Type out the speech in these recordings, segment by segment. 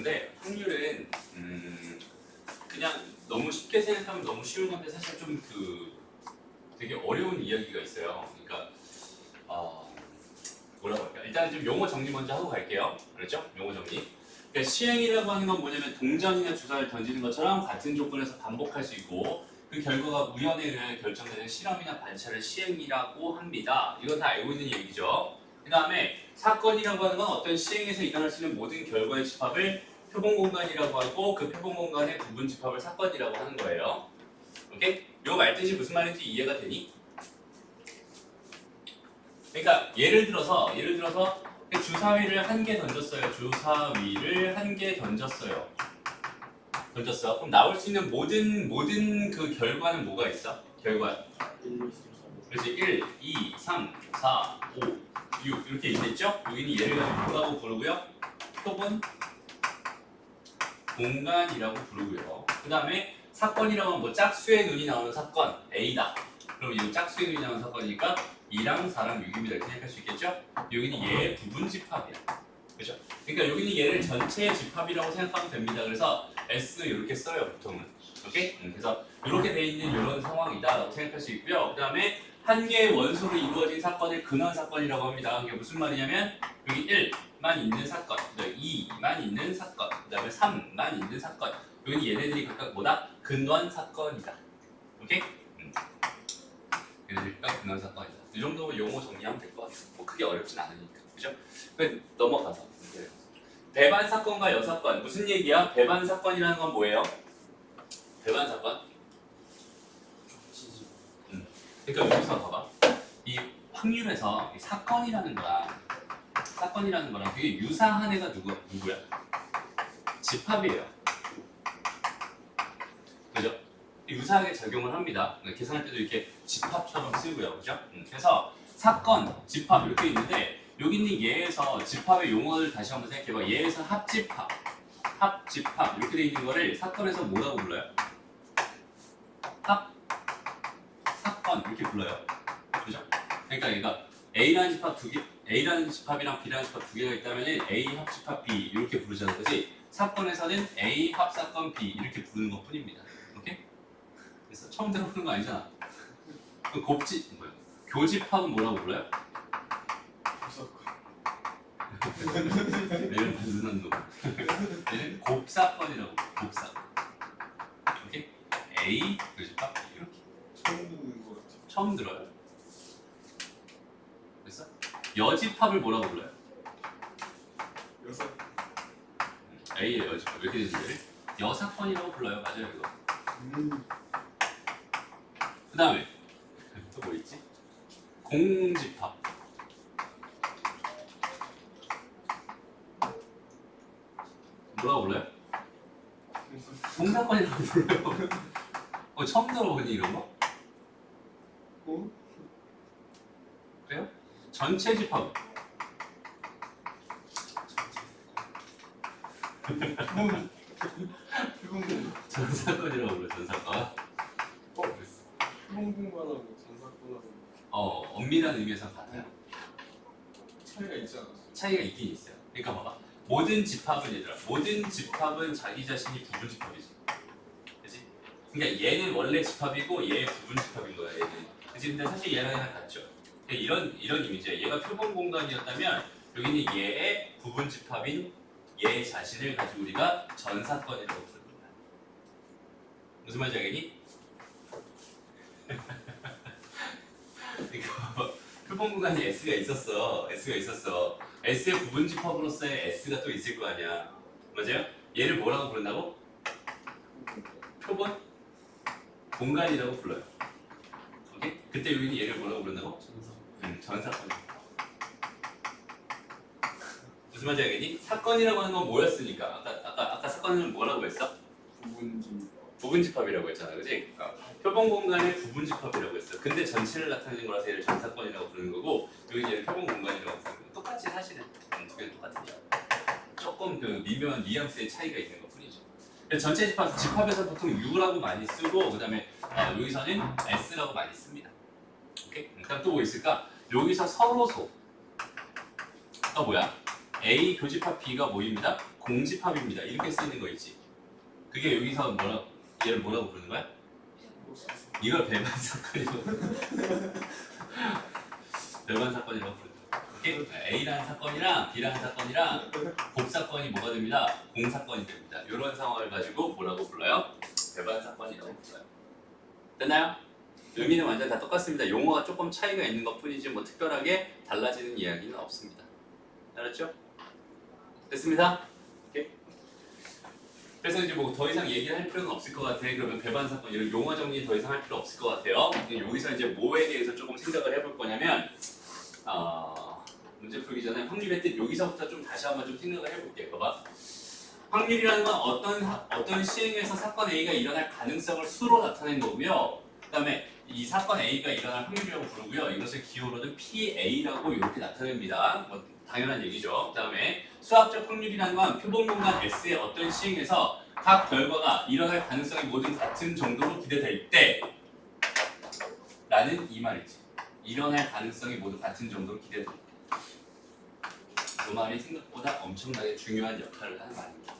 근데 확률은 그냥 너무 쉽게 생각하면 너무 쉬운 건데 사실 좀 되게 어려운 이야기가 있어요. 그러니까 뭐라고 할까? 일단 좀 용어 정리 먼저 하고 갈게요. 그렇죠? 용어 정리. 그러니까 시행이라고 하는 건 뭐냐면 동전이나 주사를 던지는 것처럼 같은 조건에서 반복할 수 있고 그 결과가 우연에 의해 결정되는 실험이나 관찰을 시행이라고 합니다. 이건 다 알고 있는 얘기죠. 그 다음에 사건이라고 하는 건 어떤 시행에서 일어날 수 있는 모든 결과의 집합을 표본 공간이라고 하고 그 표본 공간의 부분 집합을 사건이라고 하는 거예요. 오케이? 요 말뜻이 무슨 말인지 이해가 되니? 그러니까 예를 들어서 주사위를 한 개 던졌어요. 주사위를 한 개 던졌어요. 그럼 나올 수 있는 모든 그 결과는 뭐가 있어? 결과. 그렇지. 1, 2, 3, 4, 5, 6 이렇게 있겠죠? 여기는 얘를 가지고 뭐라고 부르고요? 표본 공간이라고 부르고요. 그 다음에 사건이라고 하면 뭐 짝수의 눈이 나오는 사건 A다. 그럼 이 짝수의 눈이 나오는 사건이니까 2랑 4랑 6입니다. 이렇게 생각할 수 있겠죠? 여기는 얘의 부분 집합이야. 그죠? 그러니까 여기는 얘를 전체의 집합이라고 생각하면 됩니다. 그래서 S 이렇게 써요, 보통은. 오케이? 그래서 이렇게 돼 있는 이런 상황이다라고 생각할 수 있고요. 그 다음에 한 개의 원소로 이루어진 사건을 근원 사건이라고 합니다. 그게 무슨 말이냐면 여기 1만 있는 사건, 그다음에 2만 있는 사건, 그다음에 3만 있는 사건. 여기 얘네들이 각각 뭐다? 근원 사건이다. 오케이? 얘네들이 각각 근원 사건이다. 이 정도 용어 정리하면 될 것 같아요. 뭐 크게 어렵진 않으니까. 그죠? 넘어가서. 배반 사건과 여사건. 무슨 얘기야? 배반 사건이라는 건 뭐예요? 배반 사건? 그러니까 여기서 봐봐. 이 확률에서 이 사건이라는 거랑 되게 유사한 애가 누구야? 집합이에요. 그죠? 유사하게 적용을 합니다. 계산할 때도 이렇게 집합처럼 쓰고요. 그죠? 그래서 사건, 집합 이렇게 있는데 여기 있는 예에서 집합의 용어를 다시 한번 생각해봐. 예에서 합집합 이렇게 돼 있는 거를 사건에서 뭐라고 불러요? 사건 이렇게 불러요. 그죠? 그러니까 얘가 A라는 집합 A라는 집합이랑 B라는 집합 두 개가 있다면 A 합집합 B 이렇게 부르잖아요. 그렇지? 사건에서는 A 합사건 B 이렇게 부르는 것 뿐입니다. 오케이? 그래서 처음 들어보는 거 아니잖아. 그 교집합은 뭐라고 불러요? 얘는 단순한 놈. 얘는 곱사건이라고. 곱사건. 오케이? A 교집합 B 이렇게. 처음 듣는 거 같아. 처음 들어요. 그래서 여집합을 뭐라고 불러요? 여섯. A의 여집합 이렇게 되는데 여사건이라고 불러요. 맞아요 이거. 그 다음에 또 뭐 있지? 공집합. 뭐라고 불러요? 공사건이라고 불러요. 처음 들어보니 이런 거? 그래요? 전체 집합. 전사건이라고 불러요. 전사건. 그랬어. 표본공간하고 전사건하고 엄밀한 의미에서 같아요. 차이가 있지 않았어? 차이가 있긴 있어요. 그러니까 봐봐. 모든 집합은 자기 자신이 부분 집합이지. 그치? 그러니까 얘는 원래 집합이고 얘 부분 집합인 거야. 얘는. 그치? 근데 사실 얘랑 같죠. 이런 이미지야. 얘가 표본 공간이었다면 여기는 얘의 부분 집합인 얘 자신을 가지고 우리가 전사건이라고 부르는 거야. 무슨 말인지 알겠니? 그러니까 표본 공간에 S가 있었어. S의 부분 집합으로서의 S가 또 있을 거 아니야. 맞아요? 얘를 뭐라고 부른다고? 표본 공간이라고 불러요. 오케이? 그때 여기는 얘를 뭐라고 부른다고? 전사건. 무슨 말인지 알겠니? 사건이라고 하는 건 뭐였으니까? 아까 사건은 뭐라고 했어? 부분 집합이라고 했잖아, 그지? 표본 공간의 부분 집합이라고 했어. 근데 전체를 나타내는 거라서 얘를 전사건이라고 부르는 거고 여기 얘를 표본 공간이라고 부르는 거. 똑같이 사실은 두 개는 똑같은데 조금 그 미묘한 뉘앙스의 차이가 있는 것 뿐이죠. 그래서 전체 집합에서 보통 U라고 많이 쓰고 그다음에 여기서는 S라고 많이 씁니다. 오케이? 그럼 또 뭐 있을까? 여기서 서로소. 뭐야? A 교집합 B가 뭐입니다? 공집합입니다. 이렇게 쓰이는 거 있지. 그게 여기서 얘를 뭐라고 부르는 거야? 이걸 배반 사건이라고 배반 사건이라고 부르는 거야. 오케이? A라는 사건이랑 B라는 사건이랑 곱사건이 뭐가 됩니다? 공사건이 됩니다. 이런 상황을 가지고 뭐라고 불러요? 배반 사건이라고 불러요. 됐나요? 의미는 완전 다 똑같습니다. 용어가 조금 차이가 있는 것 뿐이지 뭐 특별하게 달라지는 이야기는 없습니다. 알았죠? 됐습니다. 오케이. 그래서 이제 뭐 더 이상 얘기를 할 필요는 없을 것 같아. 그러면 배반 사건 이런 용어 정리 더 이상 할 필요 없을 것 같아요. 여기서 이제 뭐에 대해서 조금 생각을 해볼 거냐면 문제 풀기 전에 확률의 뜻 여기서부터 좀 다시 한번 좀 생각을 해볼게요. 봐봐. 확률이라는 건 어떤 시행에서 사건 A가 일어날 가능성을 수로 나타낸 거고요. 그다음에 이 사건 A가 일어날 확률이라고 부르고요. 이것을 기호로는 PA라고 이렇게 나타냅니다. 뭐 당연한 얘기죠. 그다음에 수학적 확률이라는 건 표본 공간 S의 어떤 시행에서 각 결과가 일어날 가능성이 모두 같은 정도로 기대될 때 라는 이 말이지. 일어날 가능성이 모두 같은 정도로 기대될 때. 그 말이 생각보다 엄청나게 중요한 역할을 하는 말입니다.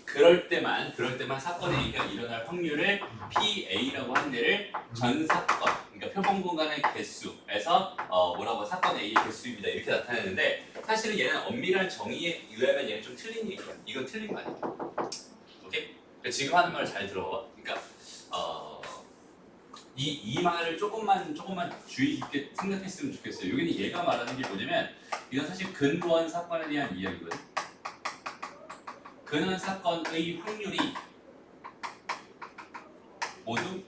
그럴 때만 사건 A가 일어날 확률을 PA라고 한 데를 전 사건, 그러니까 표본 공간의 개수에서 뭐라고 사건 A의 개수입니다. 이렇게 나타내는데 사실은 얘는 엄밀한 정의에 의하면 얘는 좀 틀린 얘기야. 이건 틀린 거 아니야. 오케이? 그러니까 지금 하는 말을 잘 들어봐. 그러니까 이 말을 조금만 주의 깊게 생각했으면 좋겠어요. 여기는 얘가 말하는 게 뭐냐면 이건 사실 근보한 사건에 대한 이야기거든. 근원 사건의 확률이 모두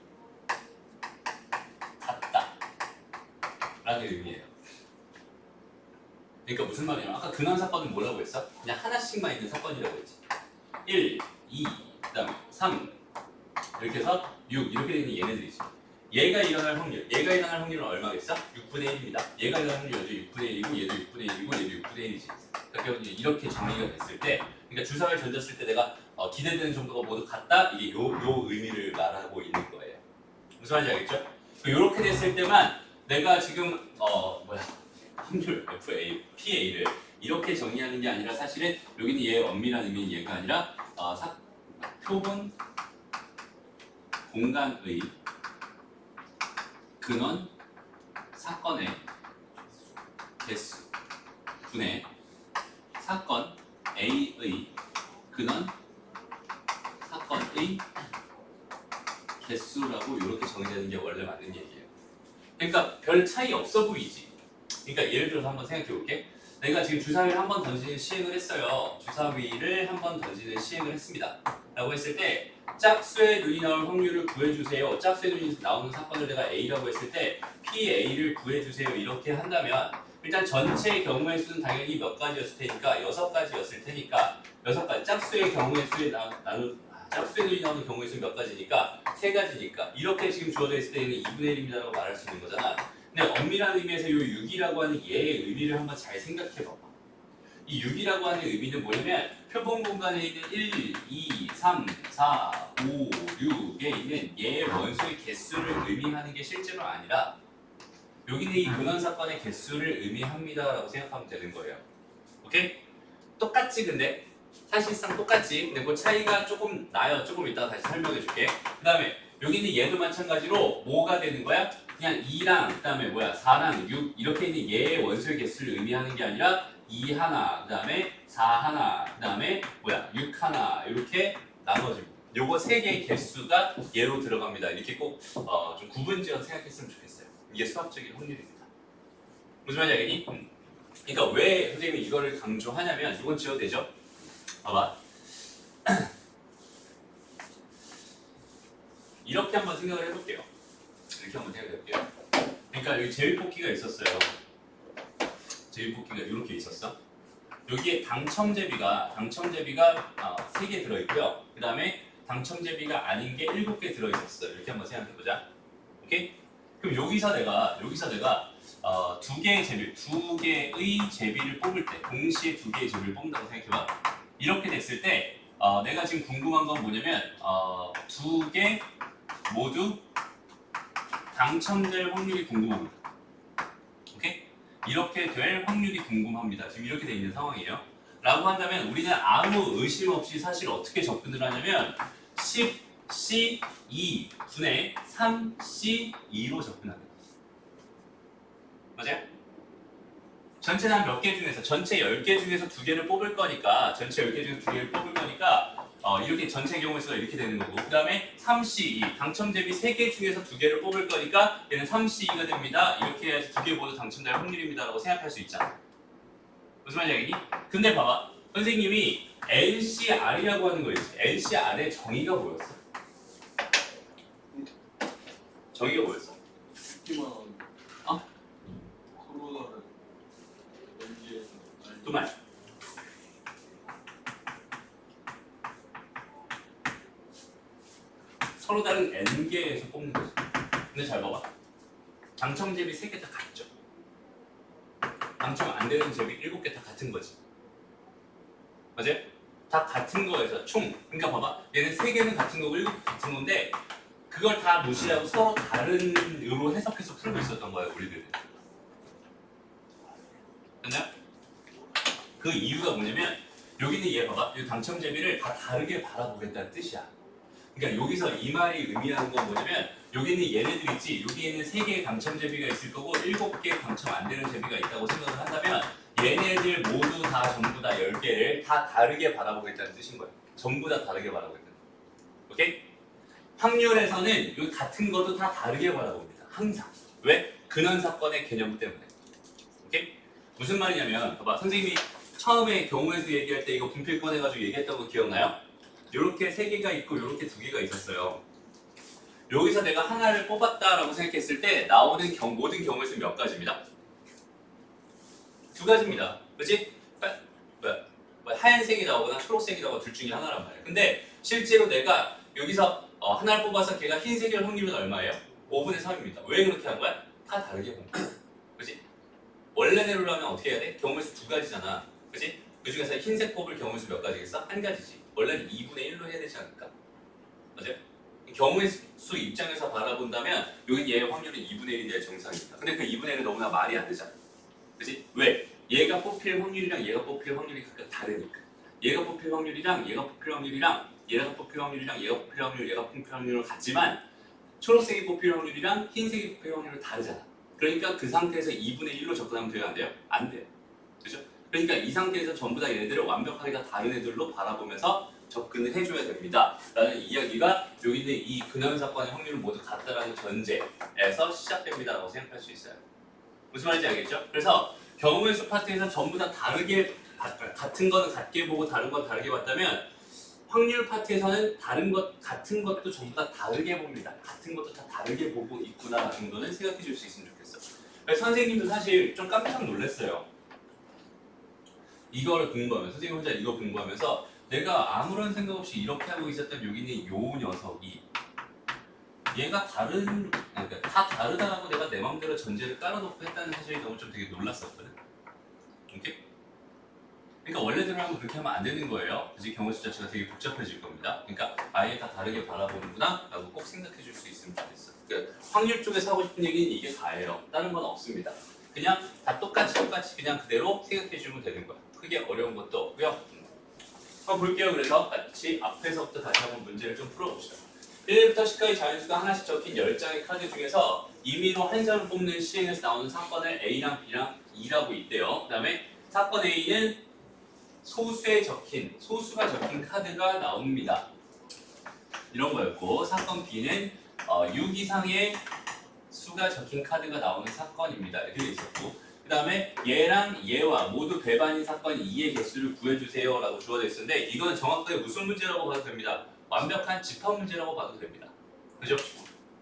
같다 라는 의미예요. 그러니까 무슨 말이냐면 아까 근원 사건은 뭐라고 했어? 그냥 하나씩만 있는 사건이라고 했지. 1, 2, 그 다음에 3 이렇게 해서 6 이렇게 되는 얘네들이지. 얘가 일어날 확률은 얼마겠어? 6분의 1입니다. 얘가 일어날 확률이 6분의 1이고 얘도 6분의 1이고 얘도 6분의 1이지. 그러니까 이렇게 정리가 됐을 때 그러니까 주사를 던졌을 때 내가 기대되는 정도가 모두 같다? 이게 요 의미를 말하고 있는 거예요. 무슨 말인지 알겠죠? 이렇게 됐을 때만 내가 지금 확률 FA, PA를 이렇게 정리하는 게 아니라 사실은 여기는 얘의 엄밀한 의미는 얘가 아니라 표본 공간의 근원 사건의 개수 분의 사건 A의 근원 사건의 개수라고 이렇게 정의되는 게 원래 맞는 얘기예요. 그러니까 별 차이 없어 보이지. 그러니까 예를 들어서 한번 생각해 볼게. 내가 지금 주사위를 한번 던지는 시행을 했어요. 주사위를 한번 던지는 시행을 했습니다. 라고 했을 때 짝수의 눈이 나올 확률을 구해주세요. 짝수의 눈이 나오는 사건을 내가 A라고 했을 때 PA를 구해주세요. 이렇게 한다면 일단 전체의 경우의 수는 당연히 몇 가지였을 테니까 6가지였을 테니까 6가지 짝수의 경우의 수에 짝수의 눈이 나오는 경우의 수는 몇 가지니까 3가지니까 이렇게 지금 주어져 있을 때는 2분의 1입니다라고 말할 수 있는 거잖아. 근데 엄밀한 의미에서 이 6이라고 하는 얘의 의미를 한번 잘 생각해봐봐. 이 6이라고 하는 의미는 뭐냐면 표본 공간에 있는 1, 2, 3, 4, 5, 6에 있는 얘의 원소의 개수를 의미하는 게 실제로 아니라 여기는 이 근원 사건의 개수를 의미합니다라고 생각하면 되는 거예요. 오케이? 똑같지 근데? 사실상 똑같지. 근데 그 차이가 조금 나요. 조금 이따가 다시 설명해 줄게. 그 다음에 여기는 얘도 마찬가지로 뭐가 되는 거야? 그냥 2랑 그 다음에 4랑 6 이렇게 있는 얘의 원소의 개수를 의미하는 게 아니라 2 하나, 그 다음에 4 하나, 그 다음에 6 하나 이렇게 나눠지고 요거 3개의 개수가 얘로 들어갑니다. 이렇게 꼭 좀 구분지어서 생각했으면 좋겠어요. 이게 수학적인 확률입니다. 무슨 말인지 알겠니? 그러니까 왜 선생님이 이거를 강조하냐면 이건 지어도 되죠? 봐봐. 이렇게 한번 생각을 해볼게요. 이렇게 한번 생각해 볼게요. 그러니까 여기 제비뽑기가 있었어요. 제비뽑기가 이렇게 있었어. 여기에 당첨제비가 3개 들어있고요. 그 다음에 당첨제비가 아닌 게 7개 들어있었어요. 이렇게 한번 생각해 보자. 오케이? 그럼 여기서 내가 두 개의 제비를 뽑을 때 동시에 2개의 제비를 뽑는다고 생각해봐. 이렇게 됐을 때 내가 지금 궁금한 건 뭐냐면 2개 모두 당첨될 확률이 궁금합니다. 오케이? 이렇게 될 확률이 궁금합니다. 지금 이렇게 돼 있는 상황이에요. 라고 한다면 우리는 아무 의심 없이 사실 어떻게 접근을 하냐면 10C2 분의 3C2로 접근합니다. 맞아요? 전체는 한 몇 개 중에서 전체 10개 중에서 2개를 뽑을 거니까 전체 10개 중에서 2개를 뽑을 거니까 이렇게 전체 경우의 수가 이렇게 되는 거고 그 다음에 3C2 당첨 대비 3개 중에서 2개를 뽑을 거니까 얘는 3C2가 됩니다. 이렇게 해야지 2개 모두 당첨될 확률입니다 라고 생각할 수 있잖아. 무슨 말인지 알겠니? 근데 봐봐 선생님이 LCR이라고 하는 거 있지. LCR의 정의가 뭐였어? 정의가 뭐였어? 듣기만 하는 어? 서로 다른 연기에서 또 말. 서로 다른 n개에서 뽑는 거지. 근데 잘 봐봐. 당첨 제비 3개 다 같죠. 당첨 안 되는 제비 7개 다 같은 거지. 맞아요? 다 같은 거에서 총. 그러니까 봐봐. 얘는 3개는 같은 거고 7개 같은 건데 그걸 다 무시하고 서로 다른 으로 해석해서 풀고 있었던 거예요, 우리들은. 됐나요? 그 이유가 뭐냐면 여기는 얘 봐봐. 이 당첨 제비를 다 다르게 바라보겠다는 뜻이야. 그러니까 여기서 이 말이 의미하는 건 뭐냐면 여기는 얘네들 있지. 여기에는 3개의 당첨 제비가 있을 거고 7개의 당첨 안 되는 제비가 있다고 생각을 한다면 얘네들 모두 다 전부 다 10개를 다 다르게 바라보겠다는 뜻인 거예요. 전부 다 다르게 바라보겠다는 거예요. 오케이? 확률에서는 여기 같은 것도 다 다르게 바라봅니다. 항상. 왜? 근원 사건의 개념 때문에. 오케이? 무슨 말이냐면 봐봐. 선생님이 처음에 경우의 수 얘기할 때 이거 분필 꺼내가지고 얘기했던 거 기억나요? 요렇게 3개가 있고 요렇게 2개가 있었어요. 여기서 내가 하나를 뽑았다라고 생각했을 때 나오는 모든 경우의 수는 몇 가지입니다. 2가지입니다. 그치? 하얀색이 나오거나 초록색이 나오거나 둘 중에 하나란 말이에요. 근데 실제로 내가 여기서 하나를 뽑아서 걔가 흰색일 확률은 얼마예요? 5분의 3입니다. 왜 그렇게 한 거야? 다 다르게 본 거야. 그치? 원래대로 하면 어떻게 해야 돼? 경우의 수 2가지잖아. 그치? 그 중에서 흰색 뽑을 경우의 수 몇 가지겠어? 1가지지. 원래는 2분의 1로 해야 되지 않을까? 맞아요? 경우의 수 입장에서 바라본다면 여기 얘의 확률은 2분의 1이 정상입니다. 근데 그 2분의 1은 너무나 말이 안 되잖아. 그치? 왜? 얘가 뽑힐 확률이랑 얘가 뽑힐 확률이 각각 다르니까. 얘가 뽑힐 확률이랑 얘가 뽑힐 확률이랑 얘가 뽑힐 확률이랑 얘가 뽑힐 확률, 얘가 뽑힐 확률은 같지만 초록색이 뽑힐 확률이랑 흰색이 뽑힐 확률은 다르잖아. 그러니까 그 상태에서 2분의 1로 접근하면 돼요? 안 돼요? 안 돼요. 그죠? 그러니까 이 상태에서 전부 다 얘네들을 완벽하게 다 다른 애들로 바라보면서 접근을 해줘야 됩니다. 라는 이야기가 여기 있는 이 근원 사건의 확률은 모두 같다라는 전제에서 시작됩니다. 라고 생각할 수 있어요. 무슨 말인지 알겠죠? 그래서 경우의 수 파트에서 전부 다 다르게 같은 거는 같게 보고 다른 건 다르게 봤다면 확률 파트에서는 다른 것 같은 것도 전부 다 다르게 봅니다. 같은 것도 다 다르게 보고 있구나 정도는 생각해 줄 수 있으면 좋겠어. 그래서 선생님도 사실 좀 깜짝 놀랐어요. 이거를 공부하면서 선생님 혼자 이거 공부하면서 내가 아무런 생각 없이 이렇게 하고 있었던 여기 있는 요 녀석이 얘가 그러니까 다 다르다라고 내가 내 마음대로 전제를 깔아놓고 했다는 사실이 너무 좀 되게 놀랐었거든. 오케이? 그러니까 원래대로 하면 그렇게 하면 안 되는 거예요. 그래서 경우의 수 자체가 되게 복잡해질 겁니다. 그러니까 아예 다 다르게 바라보는구나 라고 꼭 생각해 줄 수 있으면 좋겠어. 그러니까 확률 쪽에서 하고 싶은 얘기는 이게 다예요. 다른 건 없습니다. 그냥 다 똑같이 그냥 그대로 생각해 주면 되는 거야. 크게 어려운 것도 없고요. 한번 볼게요. 그래서 같이 앞에서부터 다시 한번 문제를 좀 풀어봅시다. 1부터 10까지 자연수가 하나씩 적힌 10장의 카드 중에서 임의로 한 장을 뽑는 시행에서 나오는 사건을 A랑 B랑 E라고 있대요. 그 다음에 사건 A는 소수가 적힌 카드가 나옵니다. 이런 거였고 사건 B는 6 이상의 수가 적힌 카드가 나오는 사건입니다. 이렇게 돼 있었고 그 다음에 얘랑 얘와 모두 배반인 사건 2의 개수를 구해주세요 라고 주어져 있었는데 이건 정확하게 무슨 문제라고 봐도 됩니다. 완벽한 집합 문제라고 봐도 됩니다. 그죠?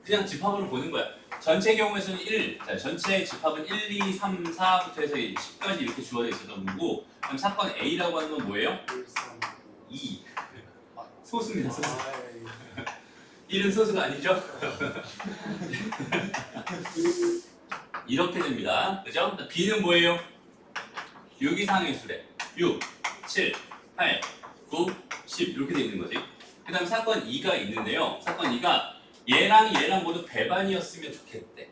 그냥 집합으로 보는 거야. 전체 경우에서는 1, 자, 전체 집합은 1, 2, 3, 4부터 해서 10까지 이렇게 주어져 있었던 거고 그럼 사건 A라고 하는 건 뭐예요? 2. 소수입니다. 소수. 1은 소수가 아니죠? 이렇게 됩니다. 그죠? B는 뭐예요? 6 이상의 수래. 6, 7, 8, 9, 10 이렇게 돼 있는 거지. 그 다음 사건 2가 있는데요. 사건 2가 얘랑 모두 배반이었으면 좋겠대.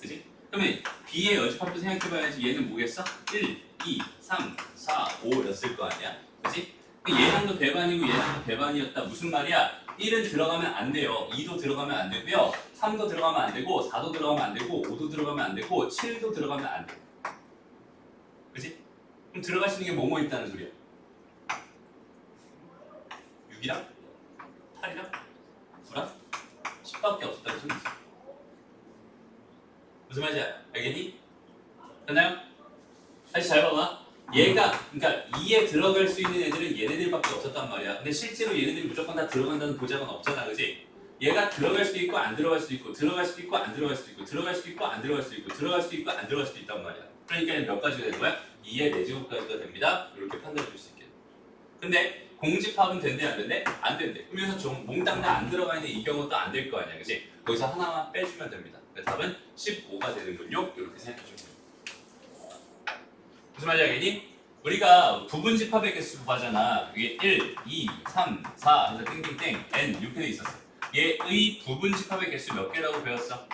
그지? 그러면 B의 여집합도 생각해봐야지 얘는 뭐겠어? 1, 2, 3, 4, 5였을 거 아니야. 그치? 예상도 배반이고 예상도 배반이었다. 무슨 말이야? 1은 들어가면 안 돼요. 2도 들어가면 안 되고요. 3도 들어가면 안 되고 4도 들어가면 안 되고 5도 들어가면 안 되고 7도 들어가면 안 돼. 그치? 그럼 들어갈 수 있는 게 뭐뭐 있다는 소리야? 6이랑 8이랑 9랑 10밖에 없었다는 소리지. 무슨 말인지 알겠니? 됐나요? 다시 잘 봐봐. 얘가 그러니까 2에 들어갈 수 있는 애들은 얘네들밖에 없었단 말이야. 근데 실제로 얘네들이 무조건 다 들어간다는 보장은 없잖아, 그지? 얘가 들어갈 수도 있고 안 들어갈 수도 있고 들어갈 수도 있고 안 들어갈 수도 있고 들어갈 수도 있고 안 들어갈 수도 있고 들어갈 수도 있고 안 들어갈 수도 있단 말이야. 그러니까 몇 가지가 되는 거야? 2의 4제곱까지가 됩니다. 이렇게 판단해 줄 수 있게. 근데 공집합은 된대 안 된대? 안 된대. 그러면서 좀 몽땅 다 안 들어가 있는 이 경우도 안 될 거 아니야, 그지? 거기서 하나만 빼주면 됩니다. 그래서 답은 15가 되는군요. 이렇게 생각해 주면 돼요. 무슨 말인지 알겠니? 우리가 부분집합의 개수 구하잖아. 이게 1, 2, 3, 4 해서 땡땡땡 n 이렇게 돼 있었어. 얘의 부분집합의 개수 몇 개라고 배웠어?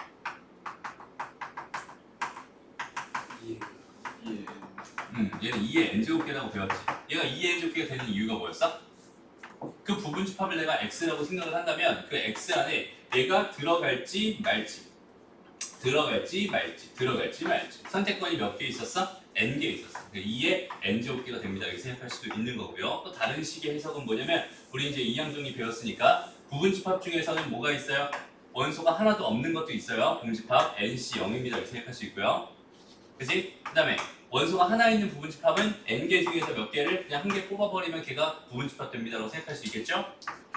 얘는 2의 n제곱개라고 배웠지. 얘가 2의 n제곱개가 되는 이유가 뭐였어? 그 부분집합을 내가 x라고 생각을 한다면 그 x 안에 얘가 들어갈지 말지 선택권이 몇 개 있었어? n개 있었어. 2의 n제곱개가 됩니다. 이렇게 생각할 수도 있는 거고요. 또 다른 식의 해석은 뭐냐면 우리 이제 이항정리 배웠으니까 부분집합 중에서는 뭐가 있어요? 원소가 하나도 없는 것도 있어요. 공집합 nc 0입니다. 이렇게 생각할 수 있고요. 그치? 그 다음에 원소가 하나 있는 부분집합은 n개 중에서 몇 개를 그냥 한 개 뽑아버리면 걔가 부분집합 됩니다라고 생각할 수 있겠죠?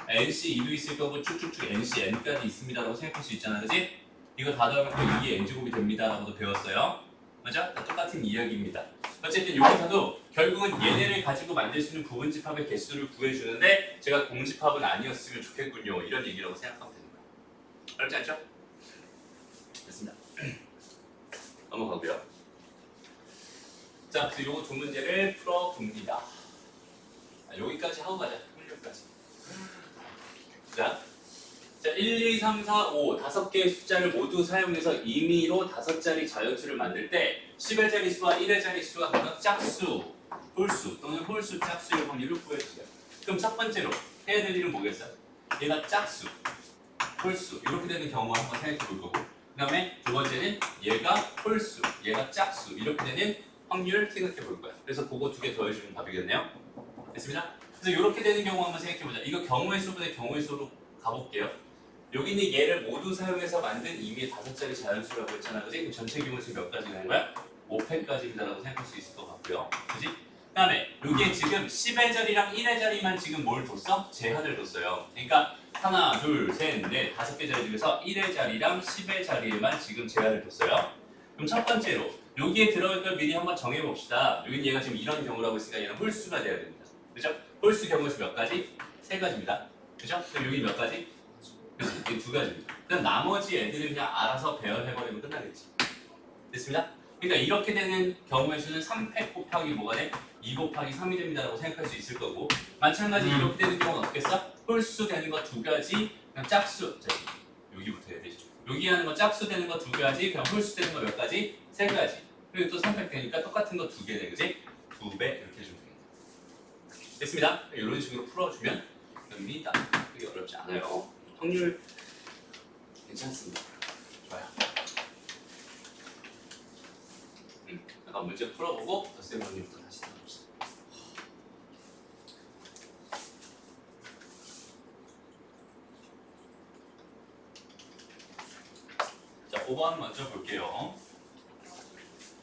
nc 2도 있을 거고 쭉쭉쭉 nc n까지 있습니다라고 생각할 수 있잖아. 그치? 이거 다 더하면 또 2의 n제곱이 됩니다라고도 배웠어요. 맞아? 다 똑같은 이야기입니다. 어쨌든 여기서도 결국은 얘네를 가지고 만들 수 있는 부분집합의 개수를 구해주는데 제가 공집합은 아니었으면 좋겠군요. 이런 얘기라고 생각하면 되는 거예요. 어렵지 않죠? 됐습니다. 넘어가고요. 자, 그래서 요거 두 문제를 풀어봅니다. 여기까지 하고 가자. 여기까지. 자, 1, 2, 3, 4, 5 다섯 개의 숫자를 모두 사용해서 임의로 5자리 자연수를 만들 때 10의 자릿수와 1의 자릿수가 각각 짝수, 홀수 또는 홀수 짝수의 확률을 구해주세요. 그럼 첫 번째로 해야 될 일은 뭐겠어요? 얘가 짝수, 홀수 이렇게 되는 경우 한번 생각해 볼 거고 그 다음에 두 번째는 얘가 홀수, 얘가 짝수 이렇게 되는 확률을 생각해 볼 거야. 그래서 그거 두 개 더해주면 답이겠네요. 됐습니다? 그래서 이렇게 되는 경우 한번 생각해 보자. 이거 경우의 수분의 경우의 수로 가볼게요. 여기는 얘를 모두 사용해서 만든 임의의 5자리 자연수라고 했잖아. 그지? 그럼 전체 경우수 몇 가지 되는 거야? 5패까지다라고 생각할 수 있을 것 같고요. 그지? 그 다음에 여기에 지금 10의 자리랑 1의 자리만 지금 뭘 뒀어? 제한을 뒀어요. 그러니까 하나, 둘, 셋, 넷, 5개 자리 중에서 1의 자리랑 10의 자리에만 지금 제한을 뒀어요. 그럼 첫 번째로 여기에 들어갈 걸 미리 한번 정해봅시다. 여기는 얘가 지금 이런 경우라고 했으니까 얘는 홀수가 돼야 됩니다. 그죠? 홀수 경우수 몇 가지? 3가지입니다. 그죠? 그럼 여기 몇 가지? 이게 2가지입니다. 그럼 나머지 애들은 그냥 알아서 배열해버리면 끝나겠지. 됐습니다? 그러니까 이렇게 되는 경우의 수는 3패 곱하기 뭐가 돼? 2 곱하기 3이 됩니다라고 생각할 수 있을 거고 마찬가지 이렇게 되는 경우는 어떻겠어? 홀수 되는 거 2가지 그냥 짝수 자, 여기부터 해야 되죠. 여기 하는 거 짝수 되는 거 2가지 그냥 홀수 되는 거 몇 가지? 3가지 그리고 또 3패 되니까 똑같은 거 2개 돼 그지? 2배 이렇게 해주면 됩니다. 됐습니다. 이런 식으로 풀어주면 됩니다. 그게 어렵지 않아요. 확률 괜찮습니다. 좋아요. 잠깐 문제 풀어보고 덧셈 확률부터 다시 나눠봅시다. 자, 5번 먼저 볼게요.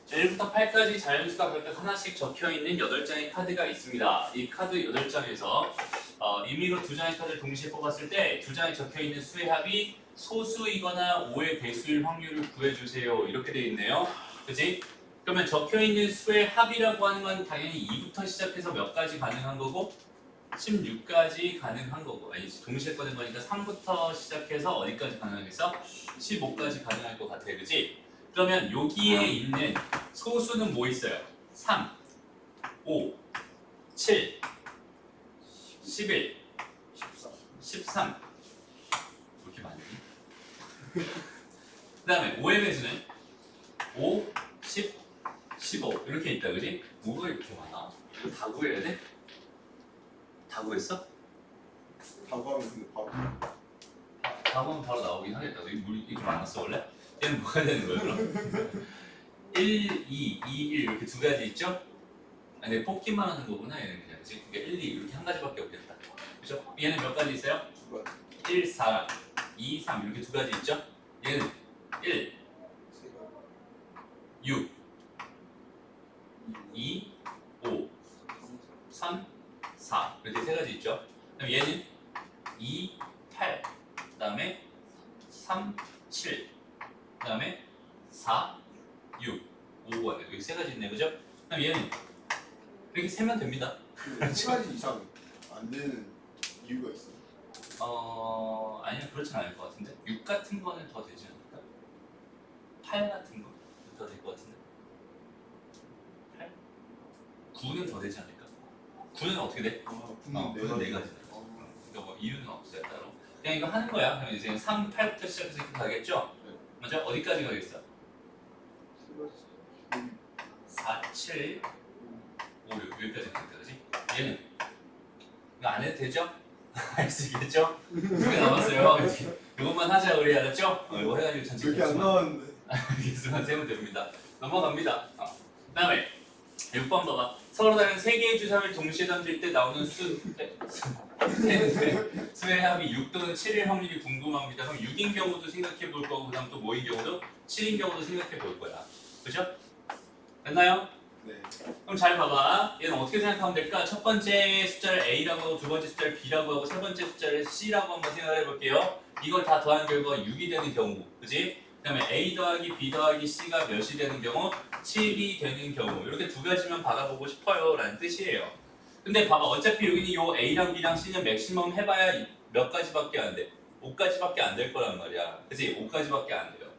자, 1부터 8까지 자연수가 각각 하나씩 적혀있는 8장의 카드가 있습니다. 이 카드 8장에서 임의로 2장의 카드를 동시에 뽑았을 때 2장에 적혀있는 수의 합이 소수이거나 5의 배수일 확률을 구해주세요. 이렇게 되어 있네요. 그치? 그러면 적혀있는 수의 합이라고 하는 건 당연히 2부터 시작해서 몇 가지 가능한 거고 16까지 가능한 거고 아니지 동시에 꺼낸 거니까 3부터 시작해서 어디까지 가능하겠어? 15까지 가능할 것 같아. 그치? 그러면 여기에 있는 소수는 뭐 있어요? 3, 5, 7, 11, 13 이렇게 많이 그 다음에 5의 배수는 5, 10, 15 이렇게 있다, 그지? 뭐가 이렇게 많아? 이거 다 구해야 돼? 다 구했어? 다구하면 근데 바로 다 구하면 바로 나오긴 하겠다. 여기 물이 이렇게 많았어 원래? 얘는 뭐가 되는 거야 그럼? 1, 2, 2, 1 이렇게 두 가지 있죠? 아니 뽑기만 하는 거구나 얘는 그냥, 그치? 그러니까 1, 2 이렇게 한 가지밖에 없겠다. 그죠? 얘는 몇 가지 있어요? 두 가지 1, 4, 2, 3 이렇게 두 가지 있죠? 얘는 1, 세 가지 6, 2, 5, 3, 4 이렇게 세 가지 있죠? 그럼 얘는 2, 8 그 다음에 3, 7 그 다음에 4, 6, 5가 이렇게 세 가지 있네, 그죠? 그럼 얘는 이렇게 세면 됩니다. 세 가지 이상 안 되는 이유가 있어. 아니요, 그렇진 않을 것 같은데 6 같은 거는 더 되지 않을까? 8 같은 거 더 될 것 같은데 8? 9는 더 되지 않을까? 9는 어떻게 돼? 분명 9는 네 가지다. 그러니까 뭐 이유는 없어요 따로. 그냥 이거 하는 거야. 그럼 이제 3, 8부터 시작해서 이렇게 가겠죠? 네. 먼저 어디까지 가겠어? 세 가지 4, 7, 5, 6 여기까지 가겠다, 그지? 얘는 이거 안 해도 되죠? 할 수 있겠죠? 두 개 남았어요. 이것만 하자 우리, 알았죠? 이거 해가지고 전체 그렇게 안 개수만 나왔는데 개수만 세면 됩니다. 넘어갑니다. 그 다음에 6번 봐봐. 서로 다른 세 개의 주사를 동시에 던질 때 나오는 수의 합이 6 또는 7일 확률이 궁금합니다. 그럼 6인 경우도 생각해 볼 거고, 그 다음 또 뭐인 경우도 7인 경우도 생각해 볼 거야. 그죠? 됐나요? 네. 그럼 잘 봐봐. 얘는 어떻게 생각하면 될까? 첫 번째 숫자를 A라고 하고, 두 번째 숫자를 B라고 하고, 세 번째 숫자를 C라고 한번 생각을 해볼게요. 이걸 다 더한 결과가 6이 되는 경우, 그지? 그 다음에 A 더하기 B 더하기 C가 몇이 되는 경우? 7이 되는 경우. 이렇게 두 가지만 받아보고 싶어요 라는 뜻이에요. 근데 봐봐, 어차피 여기는 요 A랑 B랑 C는 맥시멈 해봐야 몇 가지밖에 안 돼? 5가지밖에 안 될 거란 말이야. 그치? 5가지밖에 안 돼요.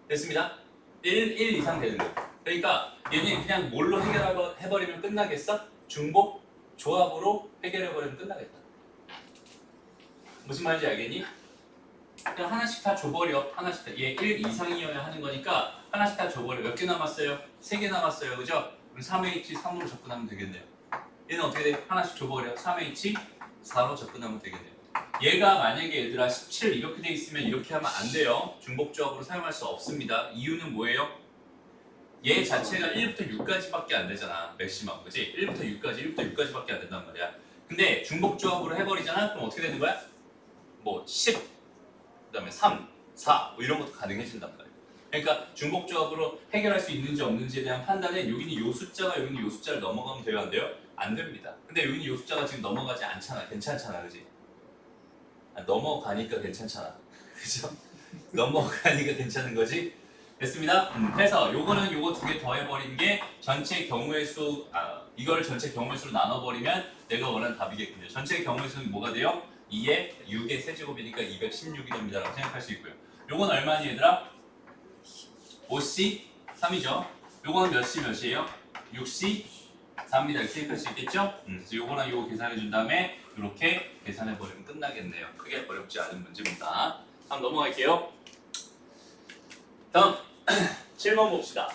됐습니다? 1 이상 되는 거. 그러니까 얘는 그냥 뭘로 해버리면 끝나겠어? 중복 조합으로 해결해버리면 끝나겠다. 무슨 말인지 알겠니? 그냥 하나씩 다 줘버려. 하나씩 다. 얘 1 이상이어야 하는 거니까 하나씩 다 줘버려. 몇 개 남았어요? 3개 남았어요. 그죠? 그럼 3H 3으로 접근하면 되겠네요. 얘는 어떻게 돼? 하나씩 줘버려. 3H 4로 접근하면 되겠네요. 얘가 만약에 얘들아 17 이렇게 돼 있으면 이렇게 하면 안 돼요. 중복 조합으로 사용할 수 없습니다. 이유는 뭐예요? 얘 자체가 1부터 6까지밖에 안 되잖아. 맥시멈. 그치? 1부터 6까지밖에 안 된단 말이야. 근데 중복 조합으로 해버리잖아? 그럼 어떻게 되는 거야? 뭐 10, 그 다음에 3, 4 뭐 이런 것도 가능해진단 말이야. 그러니까 중복 조합으로 해결할 수 있는지 없는지에 대한 판단은 여기는 요 숫자가 여기는 요 숫자를 넘어가면 돼요, 안 돼요? 안 됩니다. 근데 여기는 요 숫자가 지금 넘어가지 않잖아. 괜찮잖아, 그지? 넘어가니까 괜찮잖아. 그죠? 넘어가니까 괜찮은 거지? 됐습니다. 그래서 요거는 요거 두 개 더해버린 게 전체 경우의 수, 이걸 전체 경우의 수로 나눠버리면 내가 원하는 답이겠군요. 전체 경우의 수는 뭐가 돼요? 2에 6의 세제곱이니까 216이 됩니다 라고 생각할 수 있고요. 요건 얼마니 얘들아? 5C 3이죠. 요거는 몇이에요? 6C 4입니다. 이렇게 생각할 수 있겠죠? 그래서 요거랑 요거 계산해 준 다음에 이렇게 계산해 버리면 끝나겠네요. 크게 어렵지 않은 문제입니다. 다음 넘어갈게요. 다음 7번 봅시다.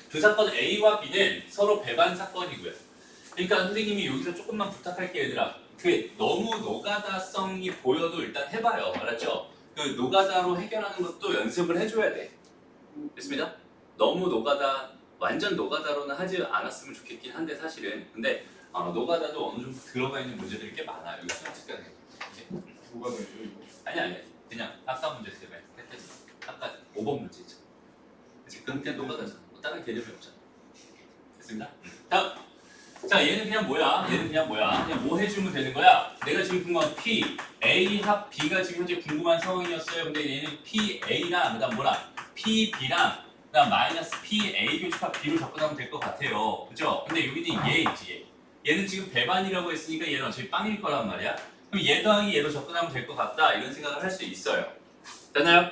두 사건 A와 B는 서로 배반 사건이고요. 그러니까 선생님이 여기서 조금만 부탁할게요, 얘들아. 그 너무 노가다성이 보여도 일단 해봐요. 알았죠? 그 노가다로 해결하는 것도 연습을 해줘야 돼. 됐습니다? 너무 노가다, 완전 노가다로는 하지 않았으면 좋겠긴 한데 사실은. 근데 노가다도 어느 정도 들어가 있는 문제들이 꽤 많아요. 여기 수학 시간에. 뭐가 돼요 이거? 아니 그냥 아까 문제 때문에 했더니 아까 5번 문제 있죠. 그럼 그냥 노가다잖아. 뭐 다른 개념이 없잖아. 됐습니다? 다음. 자, 얘는 그냥 뭐야? 그냥 뭐 해주면 되는 거야? 내가 지금 궁금한 P, A 합 B가 지금 현재 궁금한 상황이었어요. 근데 얘는 P, A랑 그다음 뭐라? P, B랑 그다음 마이너스 P, A 교집합 B로 접근하면 될 것 같아요. 그죠? 근데 여기는 얘이지. 얘는 지금 배반이라고 했으니까 얘는 어차피 빵일 거란 말이야. 그럼 얘 더하기 얘로 접근하면 될 것 같다. 이런 생각을 할 수 있어요. 됐나요?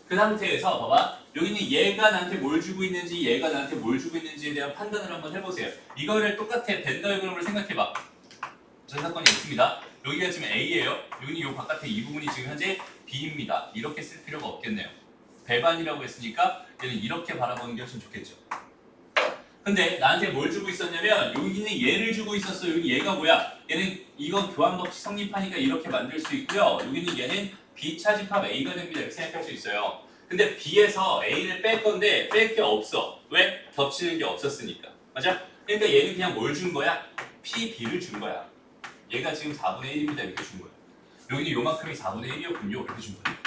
그 상태에서 봐봐. 여기는 얘가 나한테 뭘 주고 있는지 얘가 나한테 뭘 주고 있는지에 대한 판단을 한번 해보세요. 이거를 똑같아. 벤 다이어그램을 생각해봐. 전 사건이 있습니다. 여기가 지금 A예요. 여기는 이 바깥에 이 부분이 지금 현재 B입니다. 이렇게 쓸 필요가 없겠네요. 배반이라고 했으니까 얘는 이렇게 바라보는 게 훨씬 좋겠죠. 근데 나한테 뭘 주고 있었냐면 여기는 얘를 주고 있었어. 여기 얘가 뭐야? 얘는 이건 교환 법칙 성립하니까 이렇게 만들 수 있고요. 여기는 얘는 B차집합 A가 됩니다. 이렇게 생각할 수 있어요. 근데 B에서 A를 뺄 건데 뺄 게 없어. 왜? 겹치는 게 없었으니까. 맞아? 그러니까 얘는 그냥 뭘 준 거야? PB를 준 거야. 얘가 지금 4분의 1입니다. 이렇게 준 거야. 여기는 요만큼이 4분의 1이었군요. 이렇게 준 거야.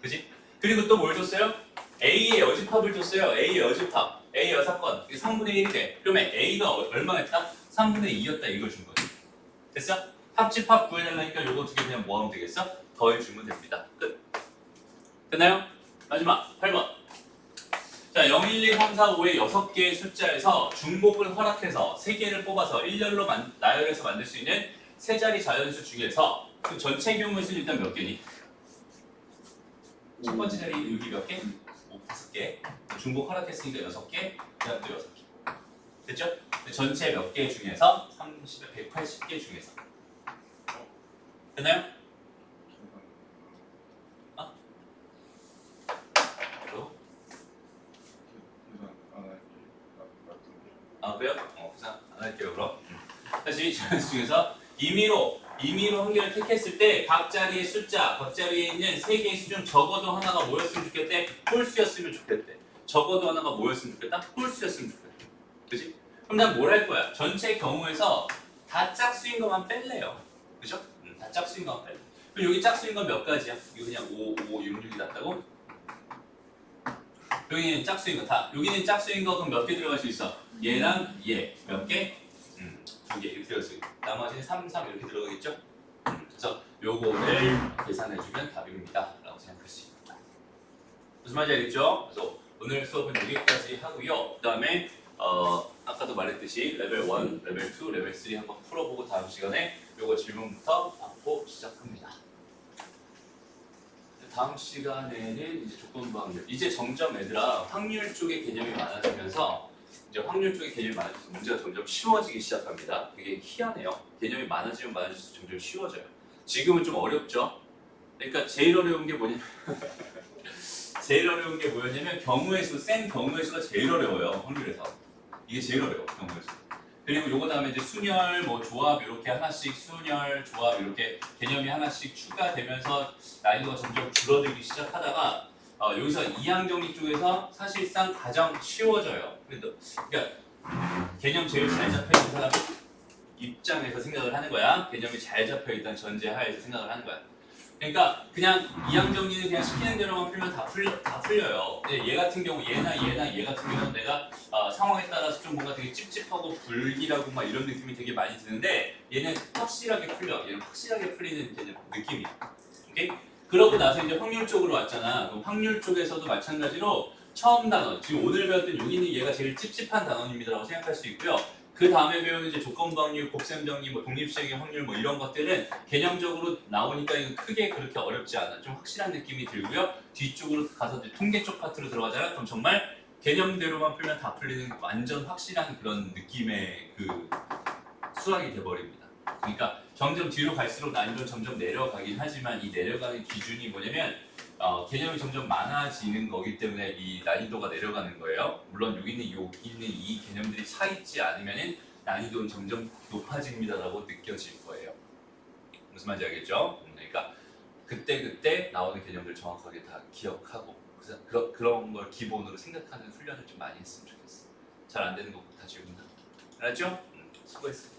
그지? 그리고 또 뭘 줬어요? A의 여집합을 줬어요. A의 여집합. A 여사건. 이게 3분의 1이 돼. 그러면 A가 얼마였다? 3분의 2였다. 이걸 준 거야. 됐어? 합집합 구해달라니까 요거 두 개 그냥 뭐 하면 되겠어? 더해주면 됩니다. 끝. 됐나요? 마지막 8번. 자, 0, 1, 2, 3, 4, 5의 6개의 숫자에서 중복을 허락해서 3개를 뽑아서 일렬로 나열해서 만들 수 있는 세 자리 자연수 중에서 그 전체 경우의 수는 일단 몇 개니? 첫 번째 자리 여기 몇 개? 5개. 중복 허락했으니까 6개. 그다음 또 6개. 됐죠? 전체 몇 개 중에서 30에 180개 중에서. 됐나요? 아 그래요? 계산 안 할게요 그럼. 다시 자연수 중에서 임의로 한 개를 택했을 때 각 자리의 숫자, 각 자리에 있는 세 개의 수 중 적어도 하나가 뭐였으면 좋겠대? 홀수였으면 좋겠대. 적어도 하나가 뭐였으면 좋겠다? 홀수였으면 좋겠대. 그지? 그럼 난 뭘 할 거야? 전체 경우에서 다 짝수인 것만 뺄래요. 그죠? 다 짝수인 것만 뺄래. 그럼 여기 짝수인 건 몇 가지야? 이거 그냥 5, 6, 6이 났다고? 여기는 짝수인 거 다. 여기는 짝수인 거 그럼 몇 개 들어갈 수 있어? 얘랑 얘 몇 개? 2개 이렇게 들어갈 수 있고 나머지는 3, 3 이렇게 들어가겠죠? 그래서 요거를 계산해주면 답입니다 라고 생각할 수 있습니다. 무슨 말인지 알겠죠? 그래서 오늘 수업은 여기까지 하고요. 그 다음에 아까도 말했듯이 레벨 1, 레벨 2, 레벨 3 한번 풀어보고 다음 시간에 요거 질문부터 받고 시작합니다. 다음 시간에는 이제 조건부 확률. 이제 점점 얘들아 확률 쪽의 개념이 많아지면서 이제 확률 쪽의 개념이 많아져서 문제가 점점 쉬워지기 시작합니다. 되게 희한해요. 개념이 많아지면 많아질수록 점점 쉬워져요. 지금은 좀 어렵죠. 그러니까 제일 어려운 게 뭐냐면 제일 어려운 게 뭐였냐면 경우의 수, 센 경우의 수가 제일 어려워요. 확률에서. 이게 제일 어려워. 경우의 수. 그리고 요거 다음에 이제 순열, 뭐 조합 이렇게 하나씩 순열, 조합 이렇게 개념이 하나씩 추가되면서 난이도가 점점 줄어들기 시작하다가 여기서 이항정리 쪽에서 사실상 가장 쉬워져요. 그러니까 개념 제일 잘 잡혀 있는 사람 입장에서 생각을 하는 거야. 개념이 잘 잡혀 있다는 전제하에서 생각을 하는 거야. 그러니까 그냥 이항정리는 그냥 시키는 대로만 풀면 다 풀려요. 근데 얘 같은 경우 얘나 얘 같은 경우는 내가 상황에 따라서 좀 뭔가 되게 찝찝하고 불길하고 막 이런 느낌이 되게 많이 드는데 얘는 확실하게 풀려. 얘는 확실하게 풀리는 느낌이야. 오케이? 그러고 나서 이제 확률 쪽으로 왔잖아. 그럼 확률 쪽에서도 마찬가지로 처음 단원, 지금 오늘 배웠던 여기 있는 얘가 제일 찝찝한 단원입니다라고 생각할 수 있고요. 그 다음에 배우는 이제 조건부 확률, 곱셈 정리, 뭐 독립시행의 확률 뭐 이런 것들은 개념적으로 나오니까 이건 크게 그렇게 어렵지 않아. 좀 확실한 느낌이 들고요. 뒤쪽으로 가서 이제 통계 쪽 파트로 들어가잖아. 그럼 정말 개념대로만 풀면 다 풀리는 완전 확실한 그런 느낌의 그 수학이 돼버립니다. 그러니까 점점 뒤로 갈수록 난이도는 점점 내려가긴 하지만 이 내려가는 기준이 뭐냐면 개념이 점점 많아지는 거기 때문에 이 난이도가 내려가는 거예요. 물론 여기 있는 이 개념들이 차있지 않으면 난이도는 점점 높아집니다라고 느껴질 거예요. 무슨 말인지 알겠죠? 그러니까 그때 나오는 개념들 정확하게 다 기억하고 그런 걸 기본으로 생각하는 훈련을 좀 많이 했으면 좋겠어. 잘 안 되는 거 다 지운다. 알았죠? 수고했어.